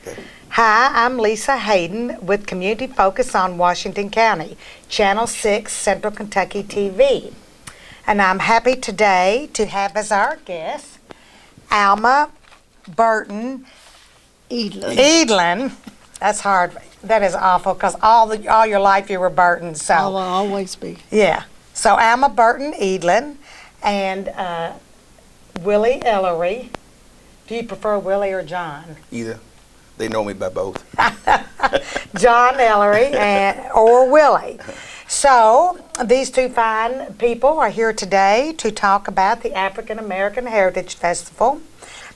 Okay. Hi, I'm Lisa Hayden with Community Focus on Washington County, Channel 6 Central Kentucky TV. And I'm happy today to have as our guest Alma Burton Edlin. That's hard. That is awful because all your life you were Burton. So I will always be. yeah. So Alma Burton Edlin and Willie Ellery. Do you prefer Willie or John? Either. They know me by both. John Ellery or Willie. So these two fine people are here today to talk about the African American Heritage Festival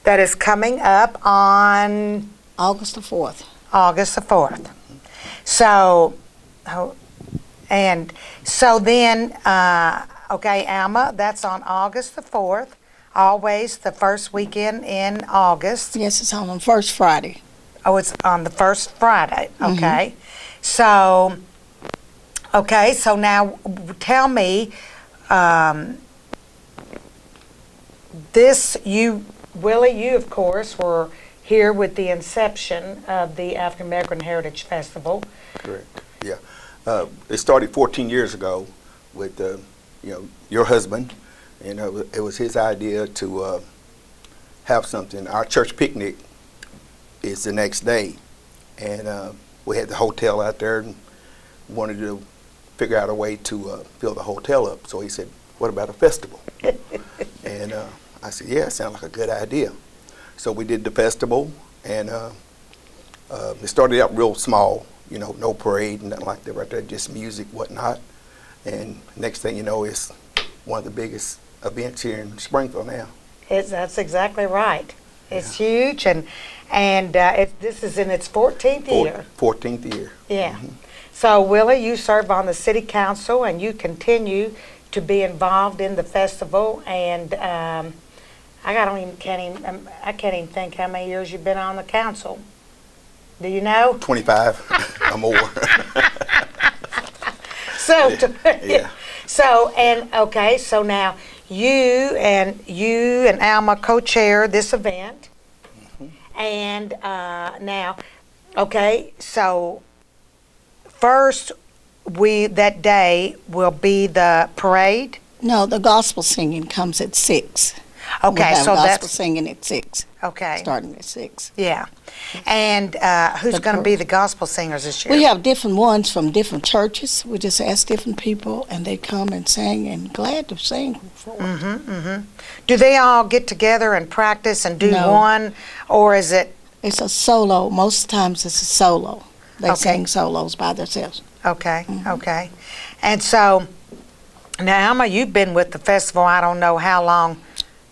that is coming up on August the 4th. August the 4th. So, okay, Alma, that's on August the 4th, always the first weekend in August. Yes, it's on the first Friday. Oh, it's on the first Friday, okay. Mm-hmm. So now tell me, Willie, you of course were here with the inception of the African American Heritage Festival. Correct. Yeah. It started 14 years ago with your husband, and it was his idea to have something. Our church picnic is the next day, and we had the hotel out there and wanted to figure out a way to fill the hotel up. So he said, "What about a festival?" And I said, "Yeah, it sounds like a good idea." So we did the festival, and it started out real small, no parade and nothing like that right there, just music, whatnot. And next thing you know, it's one of the biggest events here in Springfield now. That's exactly right. It's huge, and this is in its 14th year. 14th year. Yeah. Mm-hmm. So Willie, you serve on the city council, and you continue to be involved in the festival. And I can't even think how many years you've been on the council. Do you know? 25 or more. So Yeah. So now you and Alma co-chair this event, and now, okay, so first that day will be the parade. No, the gospel singing comes at 6. Okay, we have so gospel that's singing at 6. okay. Starting at 6. Yeah, and who's going to be the gospel singers this year? We have different ones from different churches. We just ask different people, and they come and sing, and glad to sing for us. Do they all get together and practice and do No. one, or is it? It's a solo. Most times it's a solo. They Okay. sing solos by themselves. Okay, okay. And so, now, Alma, you've been with the festival, I don't know how long.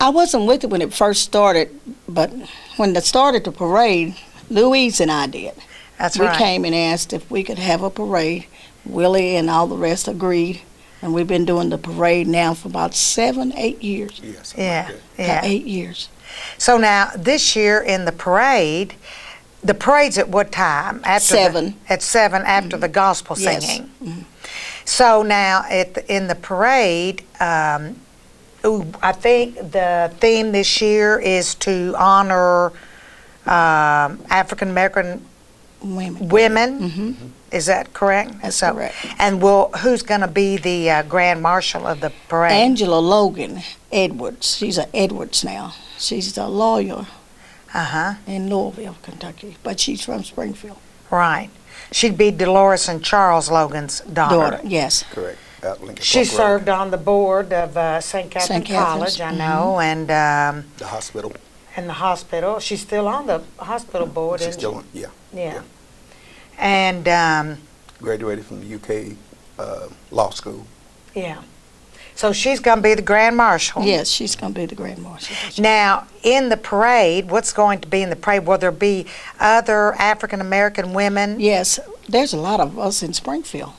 I wasn't with it when it first started, but when it started the parade, Louise and I did. That's We right. came and asked if we could have a parade. Willie and all the rest agreed, and we've been doing the parade now for about 7, 8 years. Yeah, something Yeah, like that. yeah. 8 years. So now, this year in the parade's at what time? After 7. At 7 after the gospel Yes. singing. So now, in the parade, I think the theme this year is to honor African American women. Is that correct? That's correct. And who's going to be the grand marshal of the parade? Angela Logan Edwards. She's an Edwards now. She's a lawyer in Louisville, Kentucky, but she's from Springfield. Right. She'd be Dolores and Charles Logan's daughter. Yes. Correct. Out Lincoln She Park Road. served on the board of St. Catherine St. Catherine's, College, I know, and The hospital. the hospital. She's still on the hospital board, She's isn't still she? on, yeah. Yeah. And, Graduated from the UK law school. yeah. So she's going to be the grand marshal. Yes, she's going to be the grand marshal. Now, in the parade, what's going to be in the parade? Will there be other African American women? Yes, there's a lot of us in Springfield.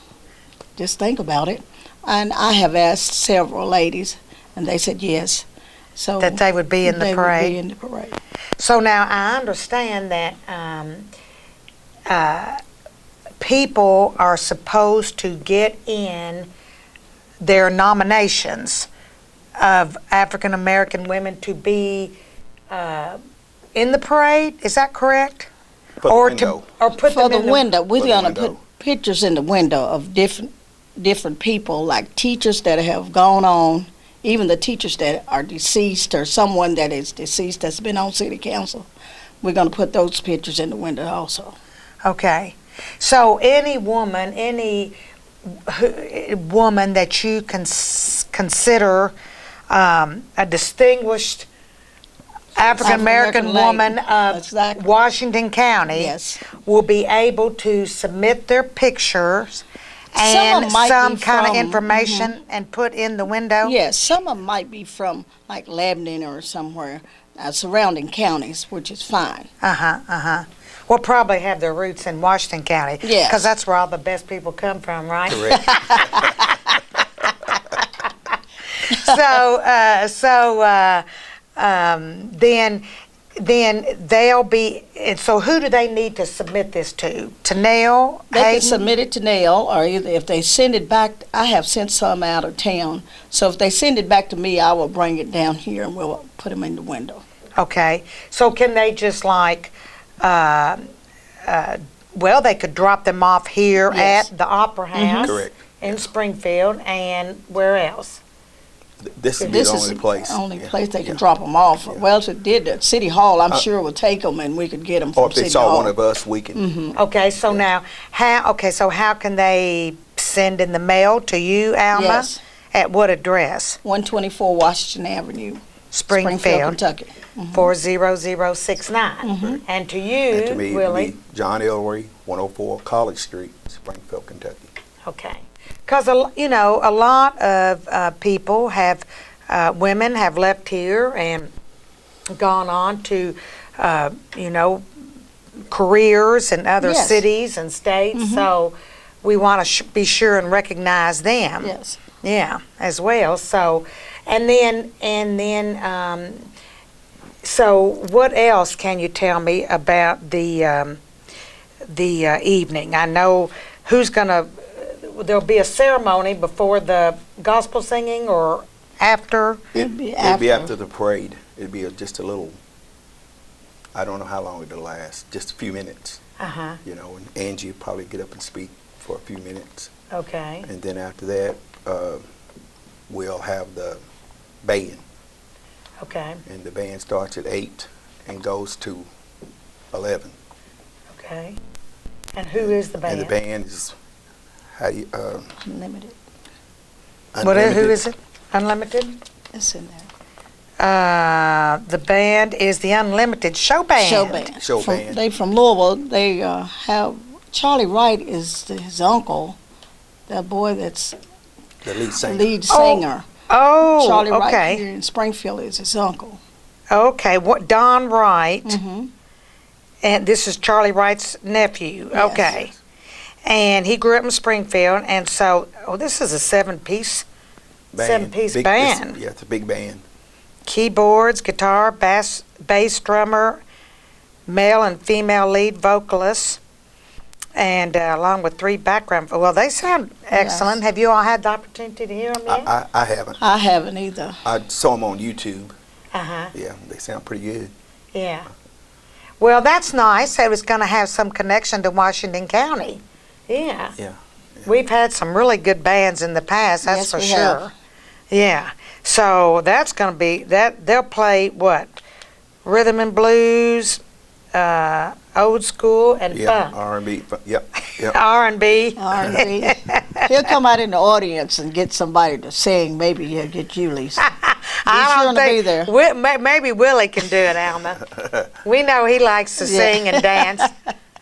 Just think about it. And I have asked several ladies, and they said yes. So That they would be in the they parade? would be in the parade. So now I understand that people are supposed to get in their nominations of African American women to be in the parade. Is that correct? For or the window. or put For them the in window, we're For the gonna window. put pictures in the window of different people, like teachers that have gone on, even the teachers that are deceased or someone that is deceased that's been on city council. We're gonna put those pictures in the window also. Okay. So any woman, woman that you consider a distinguished African American African-American woman lady. of Exactly. Washington County Yes. will be able to submit their pictures Some and of 'em might some be kind of from- information and put in the window? Yes, some of them might be from like Lebanon or somewhere, surrounding counties, which is fine. Will probably have their roots in Washington County. Yes. Because that's where all the best people come from, right? Correct. Then they'll be, and so who do they need to submit this to? To Nell? They can Hayden? submit it to Nell, or either if they send it back, I have sent some out of town. So if they send it back to me, I will bring it down here and we'll put them in the window. Okay, so can they just like, well, they could drop them off here Yes. at the Opera House Correct. in Springfield, and where else? This is the This only is place. the only Yeah. place they can Yeah. drop them off. Yeah. Well, if it did at City Hall, I'm sure we'll take them and we could get them Or from if they City saw Hall. one of us, we can. Okay, so now, so how can they send in the mail to you, Alma? Yes. At what address? 124 Washington Avenue, Springfield, Kentucky. 40069. And to you, And to me, it'd Willie? be John Ellery, 104 College Street, Springfield, Kentucky. Okay. Because, you know, a lot of people have, women have left here and gone on to, you know, careers in other Yes. cities and states. So we want to be sure and recognize them. Yes. Yeah, as well. So, and then, so what else can you tell me about the evening? I know who's gonna. There'll be a ceremony before the gospel singing or after. It'd be It'd be after. after the parade. It'd be just a little, I don't know how long it'll last, just a few minutes, you know, and Angie will probably get up and speak for a few minutes. Okay. And then after that, we'll have the band. Okay. And the band starts at 8 and goes to 11. Okay. And who is the band? And the band is Unlimited. Who Unlimited. is it? Unlimited? It's in there. The band is the Unlimited Show Band. Show band. Show band. They from Louisville. They have Charlie Wright is his uncle. That boy that's The lead the singer. lead singer. Oh, Charlie Wright okay. here in Springfield is his uncle. Okay, what Don Wright, Mm-hmm. and this is Charlie Wright's nephew. Yes. Okay, and he grew up in Springfield, and so this is a seven-piece seven-piece Big- band. Yeah, it's a big band. Keyboards, guitar, bass drummer, male and female lead vocalists, and along with 3 background. Well, they sound excellent. Yes. Have you all had the opportunity to hear them yet? I haven't. I haven't either. I saw them on YouTube. Uh-huh. Yeah, they sound pretty good. Yeah. Well, that's nice. It was going to have some connection to Washington County. Yeah. Yeah. We've had some really good bands in the past, that's Yes, for we sure. have. Yeah. So that's going to be, they'll play what? Rhythm and blues, old school, and Yeah, funk. R&B. Yep. Yep. R&B. R&B. He'll come out in the audience and get somebody to sing. Maybe he'll get you, Lisa. I sure don't to be think there. maybe Willie can do it, Alma. We know he likes to Yeah. sing and dance.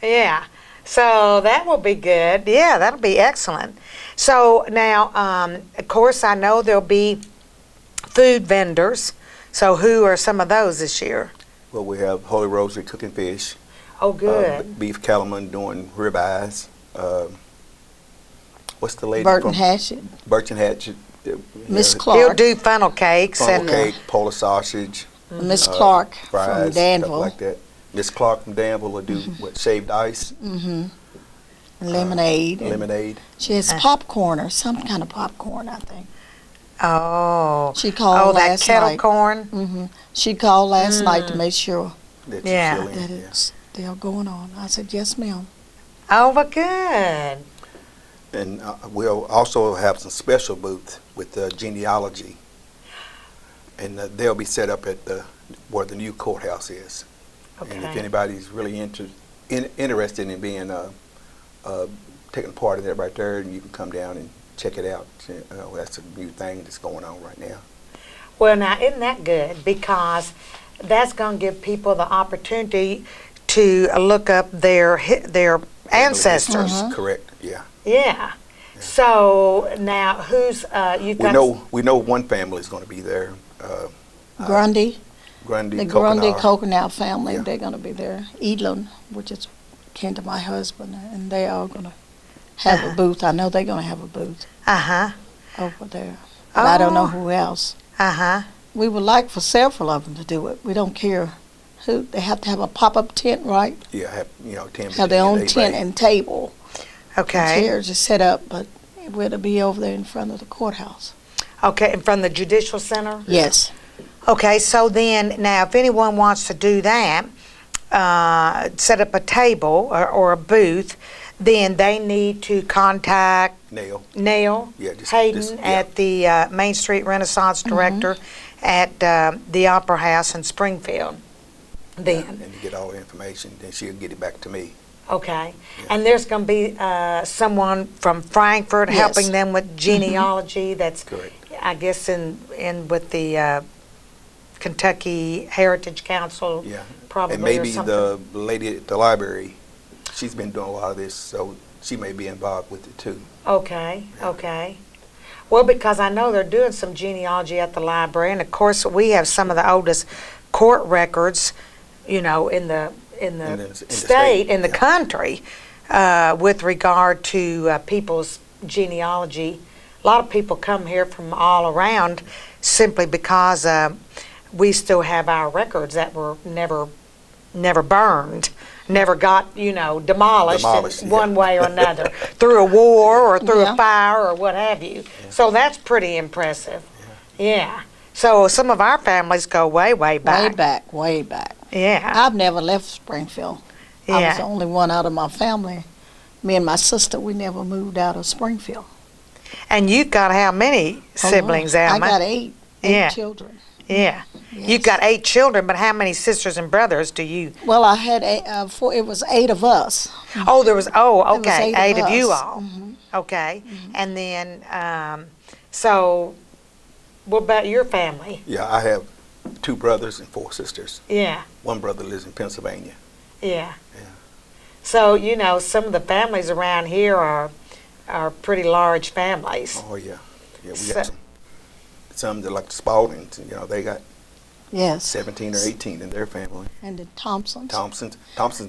Yeah. So that will be good. Yeah, that'll be excellent. So now, of course, I know there'll be food vendors. So who are some of those this year? Well, we have Holy Rosary cooking fish. Oh, good. Beef Cattleman doing ribeyes. What's the lady Burton from Hatchett, Burton Hatchet? Miss He'll Clark, do funnel cakes Funnel and cake, Polar sausage, Miss Clark fries, from stuff Danville, like that. Miss Clark from Danville will do what, shaved ice, lemonade. and lemonade. She has popcorn or some kind of popcorn, I think. oh, She called that last kettle night. corn. She called last night to make sure That Yeah. you fill in, that yeah. it's they are going on. I said, yes, ma'am. Oh, well, good. And we'll also have some special booths with genealogy, and they'll be set up at where the new courthouse is. Okay. And if anybody's really interested in being taking part in that right there, and you can come down and check it out. That's a new thing that's going on right now. Well, now, isn't that good? Because that's going to give people the opportunity to look up their ancestors. Correct. Yeah. Yeah. So now, who's you've got? We know one family is going to be there. Grundy. Grundy. The Grundy Coconut family, they're going to be there. Edlin, which is kin to my husband, and they are going to have a booth. I know they're going to have a booth over there. But I don't know who else. We would like for several of them to do it. We don't care who. They have to have a pop-up tent, right? Yeah, have their own tent and table. Okay. And chairs are set up, but it'll be over there in front of the courthouse. Okay, in front of the Judicial Center? Yes. Okay, so then, now, if anyone wants to do that, set up a table or a booth, then they need to contact Nell Hayden at the Main Street Renaissance Director at the Opera House in Springfield. Then. And to get all the information, then she'll get it back to me. Okay. Yeah. And there's going to be someone from Frankfurt helping them with genealogy. That's, correct. I guess, in with the Kentucky Heritage Council, probably, and maybe or something. the lady at the library, she's been doing a lot of this, so she may be involved with it too. Okay, okay. Well, because I know they're doing some genealogy at the library, and of course we have some of the oldest court records, in the state, in the country, with regard to people's genealogy. A lot of people come here from all around simply because we still have our records that were never burned, never got, demolished in one way or another, through a war or through a fire or what have you. Yeah. So that's pretty impressive. Yeah. So some of our families go way back. Way back. Yeah. I've never left Springfield. Yeah. I was the only one out of my family. Me and my sister, we never moved out of Springfield. And you've got how many siblings, Alma? I got eight children. Yeah. Yes. You've got 8 children, but how many sisters and brothers do you? Well, I had it was 8 of us. Oh, there was, okay, was 8 of you us. all. Okay. And then, so what about your family? Yeah, I have 2 brothers and 4 sisters. Yeah. One brother lives in Pennsylvania. Yeah. So, some of the families around here are pretty large families. Oh, yeah. Yeah, we got some that like the Spaldings, they got 17 or 18 in their family. And the Thompsons. Thompson's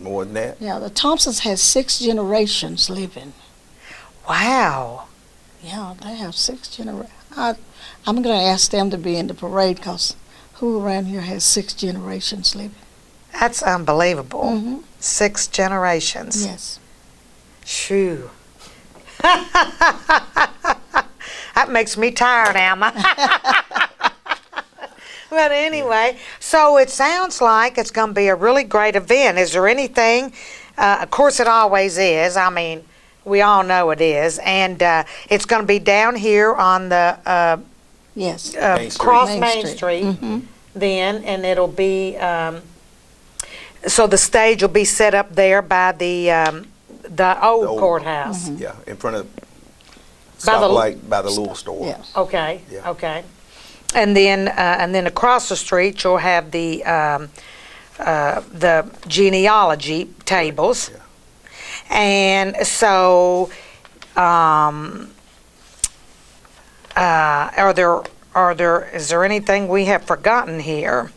more than that. Yeah, the Thompsons has 6 generations living. Wow. Yeah, they have 6 generations. I'm going to ask them to be in the parade because who around here has 6 generations living? That's unbelievable. 6 generations. Yes. Shoo. That makes me tired, Alma. But anyway, so it sounds like it's going to be a really great event. Is there anything, of course it always is, I mean, we all know it is, and it's going to be down here on the cross Main Street then, and it'll be, so the stage will be set up there by the old courthouse. Yeah, in front of stoplight by the little store. Yeah. Okay. Yeah. Okay. And then across the street you'll have the genealogy tables. Yeah. And so is there anything we have forgotten here?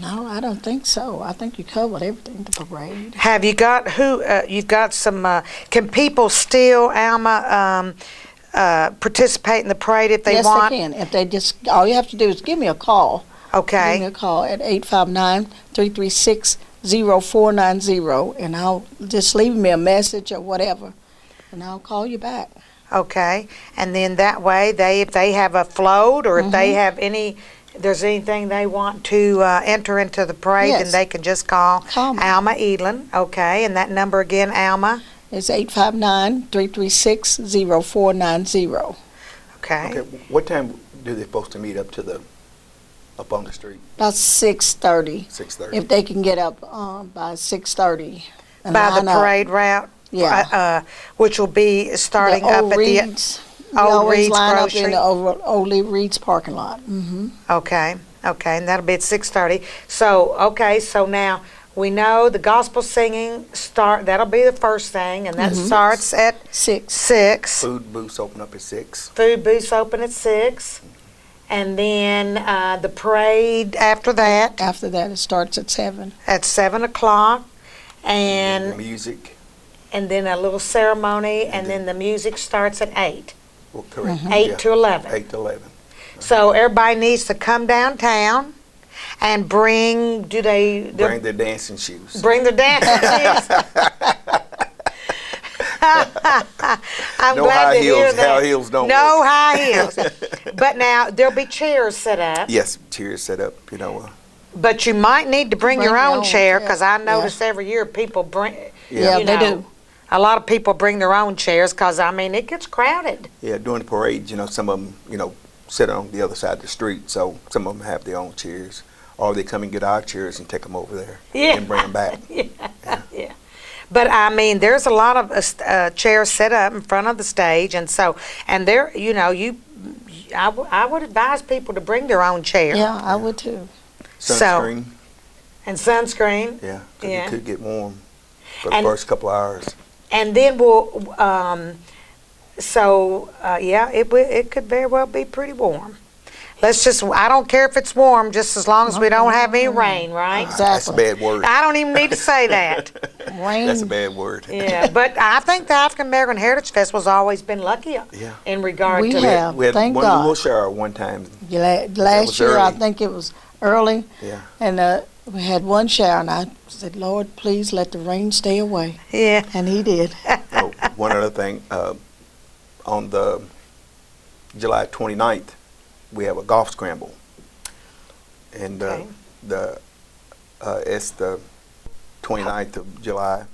No, I don't think so. I think you covered everything, the parade. Have you got you've got some, can people still, Alma, participate in the parade if they want? Yes, they can. If they just, all you have to do is give me a call. Okay. Give me a call at 859-336-0490, and I'll just leave me a message or whatever, and I'll call you back. Okay. And then that way, if they have a float or if they have any if there's anything they want to enter into the parade, then Yes. they can just call Call me. Alma Edlin. Okay, and that number again, Alma. It's 859-336-0490. Okay. Okay, what time do they supposed to meet up on the street? About 6:30. 6:30. If they can get up by 6:30. and By the line up. parade route. Yeah. Which will be starting The up Old at Reed's. We Old always Reed's line Grocery. up in the Old Reed's parking lot. Mm-hmm. Okay, and that'll be at 6:30. So now we know the gospel singing that'll be the first thing, and that starts at 6. 6. Food booths open up at 6. Food booths open at 6. And then the parade after that After that, it starts at 7. at 7 o'clock. And Music. then a little ceremony, and then the music starts at 8. Well, correct. 8 to 11. 8 to 11. So everybody needs to come downtown and bring Bring their dancing shoes. Bring the dancing shoes. I'm No glad high to hear heels. that. High heels don't No work. high heels. But now there'll be chairs set up. Yes, chairs set up, you know. But you might need to bring your own chair, because I Yeah. notice every year people bring. Yeah, you they know, do. A lot of people bring their own chairs, because I mean it gets crowded. Yeah, during the parade, you know, some of them, you know, sit on the other side of the street, so some of them have their own chairs. Or they come and get our chairs and take them over there Yeah. and bring them back. Yeah. But I mean, there's a lot of chairs set up in front of the stage, and there, you know, I would advise people to bring their own chair. Yeah, I would too. Sunscreen, And sunscreen. yeah, 'cause Yeah. it could get warm for the And- first couple hours. And then it could very well be pretty warm. I don't care if it's warm, just as long as we don't have any rain, right? That's a Exactly. bad word. I don't even need to say that. Rain. That's a bad word. Yeah, but I think the African American Heritage Festival's always been lucky Yeah. in regard We to have. We had Thank one God. little shower one time. Last was year, I early. think it was early, Yeah. and we had one shower, and I said, Lord, please let the rain stay away. Yeah. And he did. Oh, one other thing, on the July 29th, we have a golf scramble. And Okay. it's the 29th of July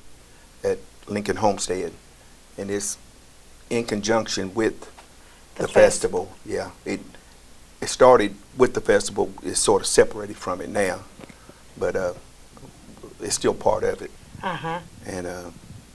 at Lincoln Homestead. And it's in conjunction with The the festival. Yeah, it started with the festival. It's sort of separated from it now, but it's still part of it. Uh-huh. And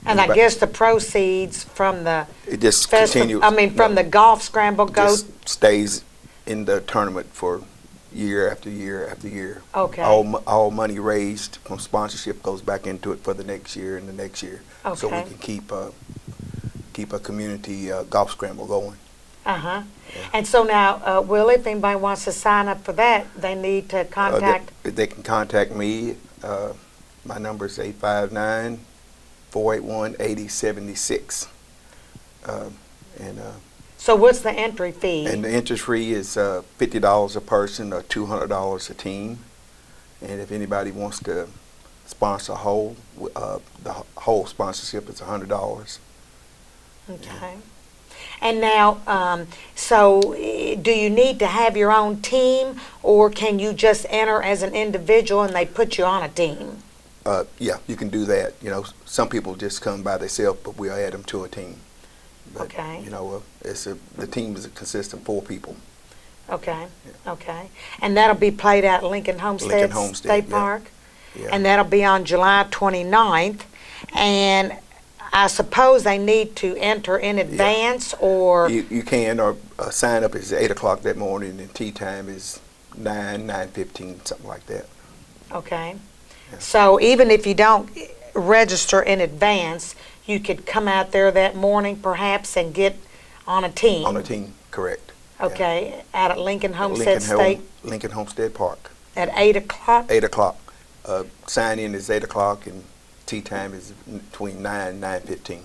And I guess the proceeds from the it just festival, continues. from the golf scramble goes, just stays in the tournament for year after year after year. Okay. All money raised from sponsorship goes back into it for the next year and the next year. So we Okay. can keep a community golf scramble going. uh-huh. And so now, Will, if anybody wants to sign up for that, they need to contact, They can contact me. My number is 859-481-8076. so what's the entry fee? And the interest free is $50 a person or $200 a team. And if anybody wants to sponsor the whole sponsorship is $100. Okay. And now, do you need to have your own team, or can you just enter as an individual and they put you on a team? Yeah, you can do that. You know, some people just come by themselves, but we'll add them to a team. But, Okay. You know, the team consists of 4 people. Okay, okay. And that'll be played out at Lincoln Homestead State yeah. Park? Yeah. And that'll be on July 29th. And I suppose they need to enter in advance, or? You can, or sign up is 8 o'clock that morning, and tea time is 9:15, something like that. Okay. Yeah. So even if you don't register in advance, you could come out there that morning perhaps and get on a team? On a team, correct. Yeah. Okay, out at Lincoln Homestead State Lincoln Homestead Park, at 8 o'clock? 8 o'clock. Sign in is 8 o'clock, and tea time is between 9 and 9:15.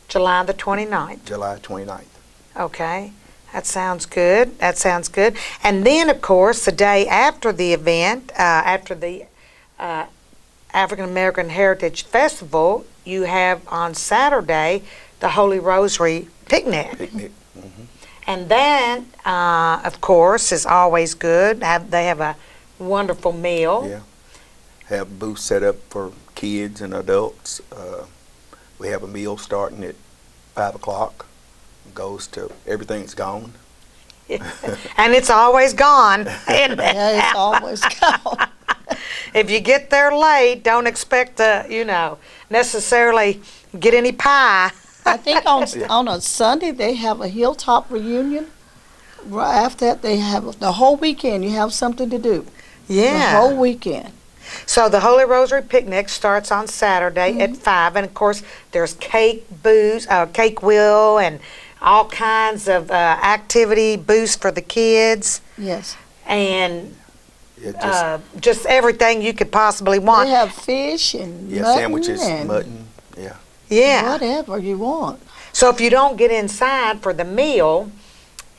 July the 29th. July 29th. Okay, that sounds good. That sounds good. And then, of course, the day after the event, after the African American Heritage Festival, you have on Saturday the Holy Rosary picnic. Picnic. Hmm. And that, of course, is always good. They have a wonderful meal. Yeah. Have booths set up for kids and adults. We have a meal starting at 5 o'clock. Goes to everything's gone. And it's always gone. Isn't it? Yeah, it's always gone. If you get there late, don't expect to, necessarily get any pie. I think on a Sunday they have a hilltop reunion. Right after that, they have the whole weekend. You have something to do. Yeah. The whole weekend. So the Holy Rosary picnic starts on Saturday at 5, and of course there's cake wheel, and all kinds of activity booths for the kids, Yes. and Yeah, just everything you could possibly want. They have fish and yeah, mutton sandwiches, and mutton. Yeah. Yeah. whatever you want. So if you don't get inside for the meal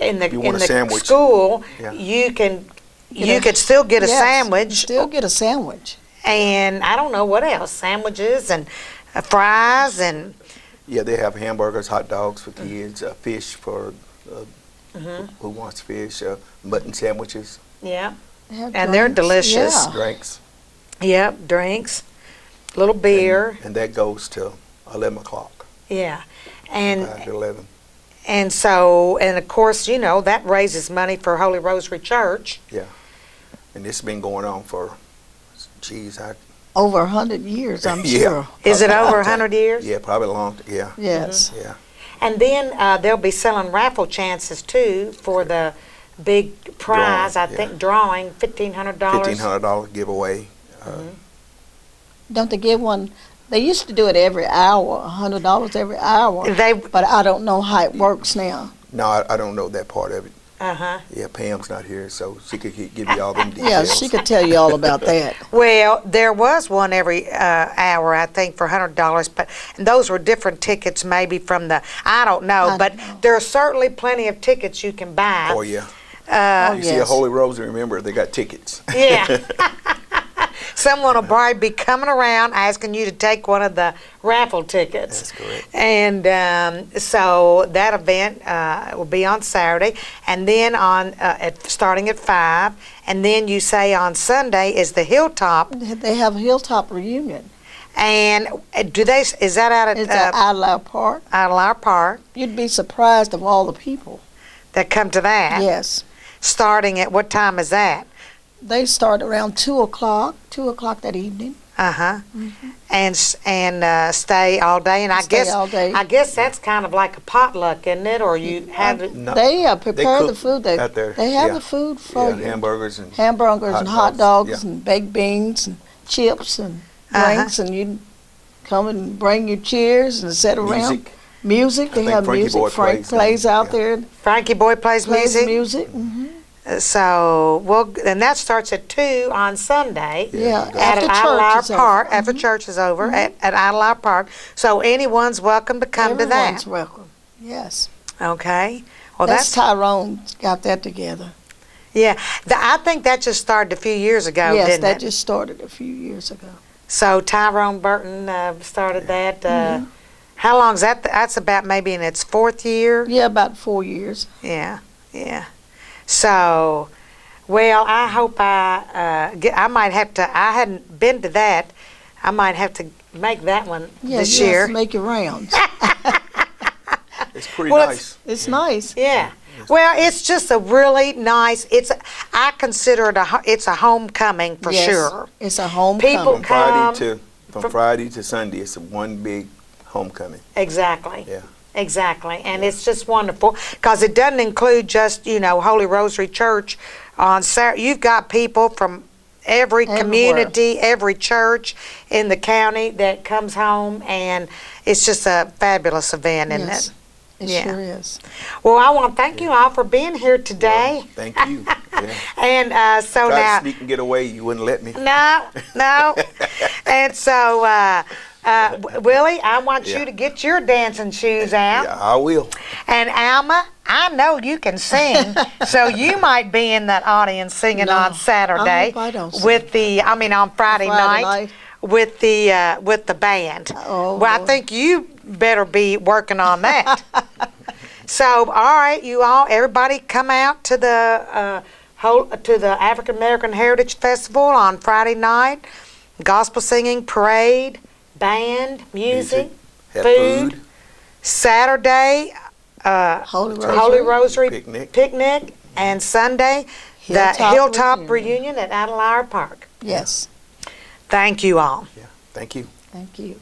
in the You want a sandwich. school, Yeah. you could still get a Yes, sandwich, Still get a sandwich. and I don't know what else, sandwiches and fries and Yeah, they have hamburgers, hot dogs for kids, fish for who wants fish, mutton sandwiches, yeah, They have and they're drinks. delicious. Yeah. drinks. Yep, drinks, little beer, And that goes till 11 o'clock, yeah, and 5 to 11. and so and of course that raises money for Holy Rosary Church. And this has been going on for, Over 100 years, I'm Yeah. sure. Is it Probably a over long time. 100 years? Yeah, probably a long, yeah, Yes. yeah. And then they'll be selling raffle chances too for the big prize. Drawing, I think drawing $1,500. $1,500 giveaway. Don't they give one? They used to do it every hour, $100 every hour. They But I don't know how it works now. No, I don't know that part of it. uh-huh. Yeah, Pam's not here, so she could give you all them details. Yeah, she could tell you all about that. Well, there was one every hour, I think, for $100, but and those were different tickets, maybe from I don't know, I but don't know. there are certainly plenty of tickets you can buy. Oh, yeah. Uh, You see a yes. Holy Rosary, remember, they got tickets. Yeah. Someone will probably be coming around asking you to take one of the raffle tickets. That's correct. And so that event will be on Saturday, and then starting at 5, and then you say on Sunday is the Hilltop. They have a hilltop reunion. And is that out It's at at Idle Park. Idle Park You'd be surprised of all the people. that come to that? Yes. Starting at what time is that? They start around 2 o'clock that evening. Uh-huh. And stay all day, and I Stay guess all day. I guess that's kind of like a potluck, isn't it? Or you have it. No, They prepare cook the food. out there. They have Yeah. the food for Yeah, you. hamburgers and Hamburgers and hot dogs, dogs yeah. and baked beans and chips and Uh-huh. drinks, and you come and bring your chairs and sit around. music. They think have Frankie music. Boy Frank plays plays them, out yeah. there and Frankie Boy plays plays music. music. Hmm. So and that starts at 2 on Sunday. Yeah, At after Idle church is over. Park. After church is over at Idle Park. So anyone's welcome to come to that. Everyone's welcome. Yes. Okay. Well, That's that's Tyrone got that together. yeah. I think that just started a few years ago, Yes, didn't that it? just started a few years ago. So Tyrone Burton started that. How long's that? That's about maybe in its 4th year. Yeah, about 4 years. Yeah, yeah. So, well, I hope I might have to. I hadn't been to that. I might have to make that one Yeah, this you have year. to make your rounds. It's pretty Well, nice. It's nice. Yeah. Well, it's just a really nice. I consider it it's a homecoming for Yes, sure. It's a homecoming. People come From Friday to Sunday, it's one big homecoming. Exactly. Yeah. Exactly, and it's just wonderful because it doesn't include just Holy Rosary Church on Saturday. You've got people from every Everywhere. community, every church in the county that comes home, and it's just a fabulous event, isn't Yes, it? it Yeah. sure is. Well, I want to thank you all for being here today, Well, thank you. Yeah. and so Tried now. to sneak and get away, you wouldn't let me. No. And so, Willie, I want Yeah. you to get your dancing shoes out. Yeah, I will. And Alma, I know you can sing, so you might be in that audience singing No, on Saturday I hope I don't sing. on Friday night with the band. Oh, well, I Lord. think you better be working on that. So, all right, you all, everybody come out to the African American Heritage Festival on Friday night. Gospel singing, parade, band, music, Have food. Saturday, Holy Rosary picnic, and Sunday, the Hilltop reunion at Adeline Park. Yes. Thank you all. Yeah, thank you. Thank you.